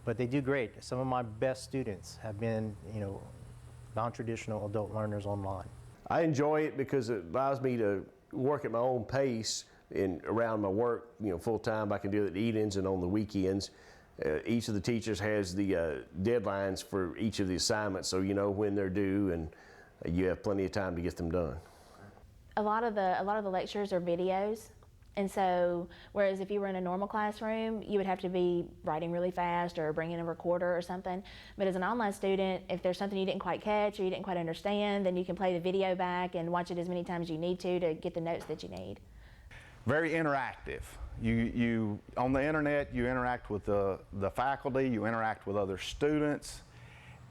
but they do great. Some of my best students have been, non-traditional adult learners online. I enjoy it because it allows me to work at my own pace around my work, full time. I can do it at evenings and on the weekends. Each of the teachers has the deadlines for each of the assignments, so you know when they're due, and you have plenty of time to get them done. A lot of the lectures are videos, and so whereas if you were in a normal classroom, you would have to be writing really fast or bring in a recorder or something. But as an online student, if there's something you didn't quite catch or you didn't quite understand, then you can play the video back and watch it as many times as you need to get the notes that you need. Very interactive. You on the internet, you interact with the faculty, you interact with other students,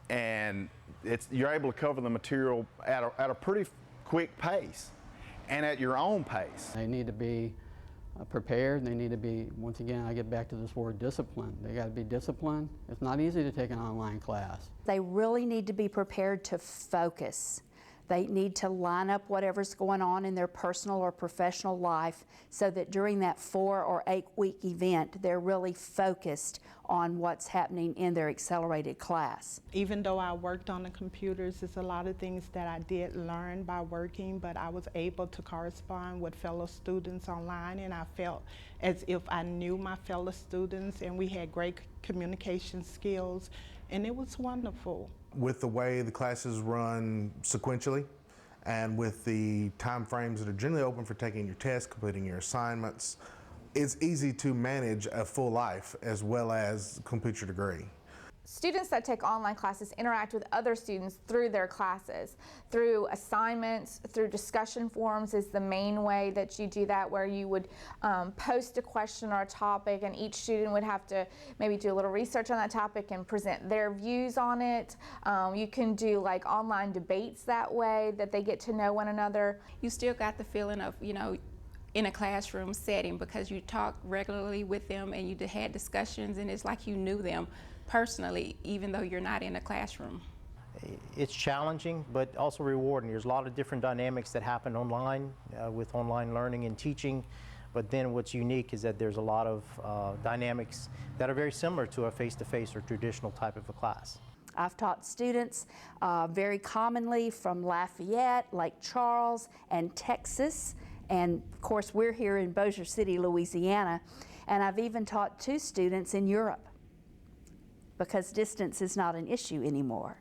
and you're able to cover the material at a pretty quick pace and at your own pace. They need to be prepared. They need to be, once again, I get back to this word discipline. They got to be disciplined. It's not easy to take an online class. They really need to be prepared to focus. They need to line up whatever's going on in their personal or professional life so that during that 4 or 8 week event, they're really focused on what's happening in their accelerated class. Even though I worked on the computers, there's a lot of things that I did learn by working, but I was able to correspond with fellow students online, and I felt as if I knew my fellow students, and we had great communication skills, and it was wonderful. With the way the classes run sequentially and with the time frames that are generally open for taking your tests, completing your assignments, it's easy to manage a full life as well as complete your degree. Students that take online classes interact with other students through their classes, through assignments, through discussion forums is the main way that you do that, where you would post a question or a topic, and each student would have to maybe do a little research on that topic and present their views on it. You can do like online debates that way, that they get to know one another. You still got the feeling of, in a classroom setting, because you talk regularly with them and you had discussions, and it's like you knew them personally, even though you're not in a classroom. It's challenging, but also rewarding. There's a lot of different dynamics that happen online with online learning and teaching, but then what's unique is that there's a lot of dynamics that are very similar to a face-to-face or traditional type of a class. I've taught students very commonly from Lafayette, Lake Charles, and Texas, and of course we're here in Bossier City, Louisiana, and I've even taught 2 students in Europe, because distance is not an issue anymore.